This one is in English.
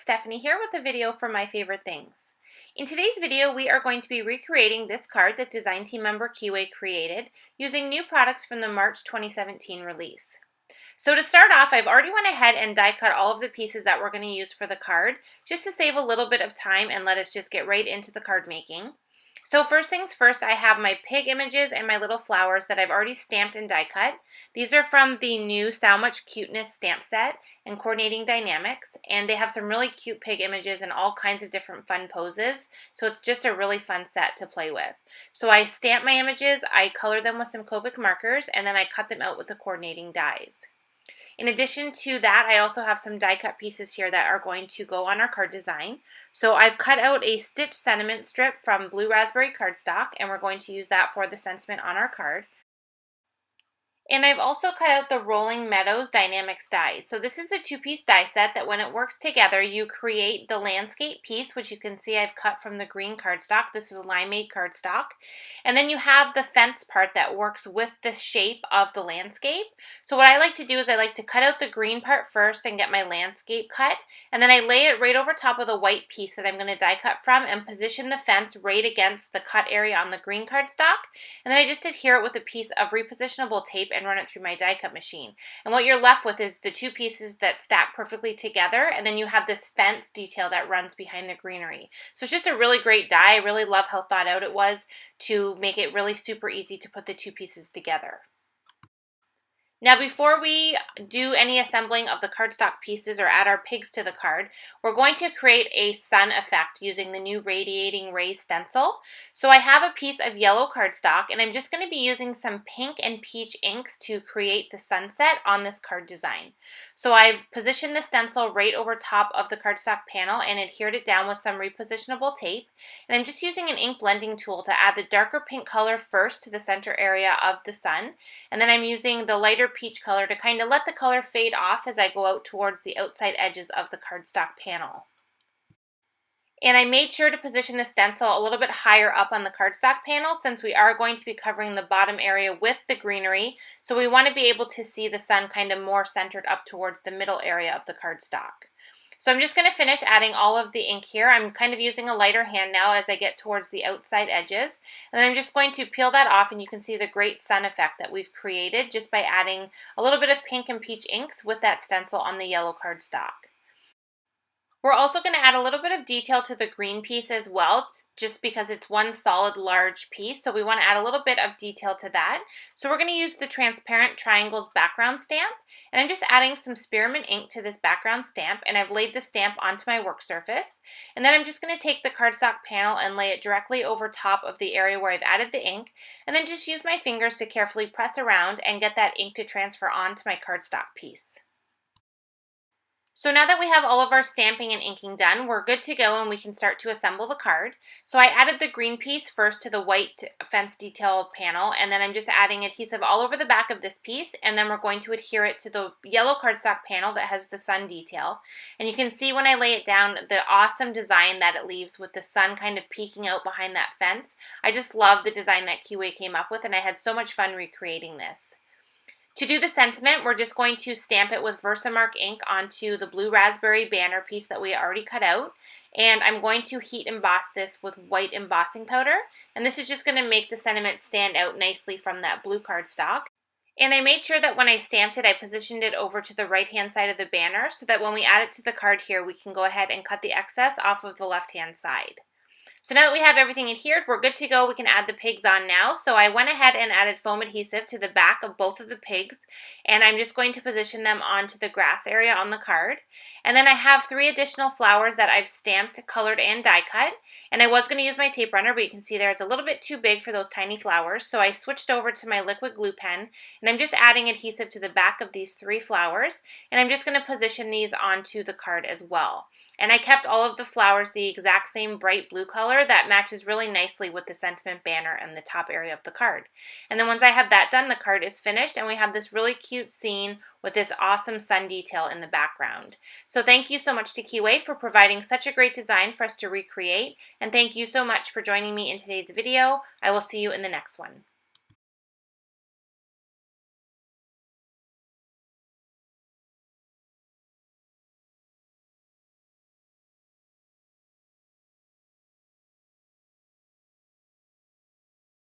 it's Stephanie here with a video for My Favorite Things. In today's video, we are going to be recreating this card that design team member Keeway created using new products from the March 2017 release. So to start off, I've already went ahead and die cut all of the pieces that we're going to use for the card, just to save a little bit of time and let us just get right into the card making. So first things first, I have my pig images and my little flowers that I've already stamped and die cut. These are from the new So Much Cuteness stamp set and coordinating dynamics, and they have some really cute pig images and all kinds of different fun poses, so it's just a really fun set to play with. So I stamp my images, I color them with some Copic markers, and then I cut them out with the coordinating dies. In addition to that, I also have some die cut pieces here that are going to go on our card design. So I've cut out a stitch sentiment strip from blue raspberry cardstock, and we're going to use that for the sentiment on our card. And I've also cut out the Rolling Meadows die-namics dies. So this is a two-piece die set that when it works together, you create the landscape piece, which you can see I've cut from the green cardstock. This is limeade cardstock. And then you have the fence part that works with the shape of the landscape. So what I like to do is I like to cut out the green part first and get my landscape cut. And then I lay it right over top of the white piece that I'm going to die cut from and position the fence right against the cut area on the green cardstock. And then I just adhere it with a piece of repositionable tape and run it through my die cut machine. And what you're left with is the two pieces that stack perfectly together, and then you have this fence detail that runs behind the greenery. So it's just a really great die. I really love how thought out it was to make it really super easy to put the two pieces together. Now before we do any assembling of the cardstock pieces or add our pigs to the card, we're going to create a sun effect using the new radiating ray stencil. So I have a piece of yellow cardstock, and I'm just going to be using some pink and peach inks to create the sunset on this card design. So I've positioned the stencil right over top of the cardstock panel and adhered it down with some repositionable tape. And I'm just using an ink blending tool to add the darker pink color first to the center area of the sun. And then I'm using the lighter peach color to kind of let the color fade off as I go out towards the outside edges of the cardstock panel. And I made sure to position the stencil a little bit higher up on the cardstock panel since we are going to be covering the bottom area with the greenery. So we want to be able to see the sun kind of more centered up towards the middle area of the cardstock. So I'm just going to finish adding all of the ink here. I'm kind of using a lighter hand now as I get towards the outside edges. And then I'm just going to peel that off, and you can see the great sun effect that we've created just by adding a little bit of pink and peach inks with that stencil on the yellow cardstock. We're also going to add a little bit of detail to the green piece as well, just because it's one solid large piece, so we want to add a little bit of detail to that. So we're going to use the transparent triangles background stamp, and I'm just adding some spearmint ink to this background stamp, and I've laid the stamp onto my work surface. And then I'm just going to take the cardstock panel and lay it directly over top of the area where I've added the ink, and then just use my fingers to carefully press around and get that ink to transfer onto my cardstock piece. So now that we have all of our stamping and inking done, we're good to go and we can start to assemble the card. So I added the green piece first to the white fence detail panel, and then I'm just adding adhesive all over the back of this piece, and then we're going to adhere it to the yellow cardstock panel that has the sun detail. And you can see when I lay it down the awesome design that it leaves with the sun kind of peeking out behind that fence. I just love the design that Keeway came up with, and I had so much fun recreating this. To do the sentiment, we're just going to stamp it with Versamark ink onto the blue raspberry banner piece that we already cut out. And I'm going to heat emboss this with white embossing powder. And this is just going to make the sentiment stand out nicely from that blue cardstock. And I made sure that when I stamped it, I positioned it over to the right-hand side of the banner so that when we add it to the card here, we can go ahead and cut the excess off of the left-hand side. So now that we have everything adhered, we're good to go. We can add the pigs on now. So I went ahead and added foam adhesive to the back of both of the pigs, and I'm just going to position them onto the grass area on the card. And then I have 3 additional flowers that I've stamped, colored, and die cut. And I was going to use my tape runner, but you can see there it's a little bit too big for those tiny flowers. So I switched over to my liquid glue pen, and I'm just adding adhesive to the back of these 3 flowers. And I'm just going to position these onto the card as well. And I kept all of the flowers the exact same bright blue color that matches really nicely with the sentiment banner and the top area of the card. And then once I have that done, the card is finished, and we have this really cute scene with this awesome sun detail in the background. So thank you so much to Keeway for providing such a great design for us to recreate, and thank you so much for joining me in today's video. I will see you in the next one.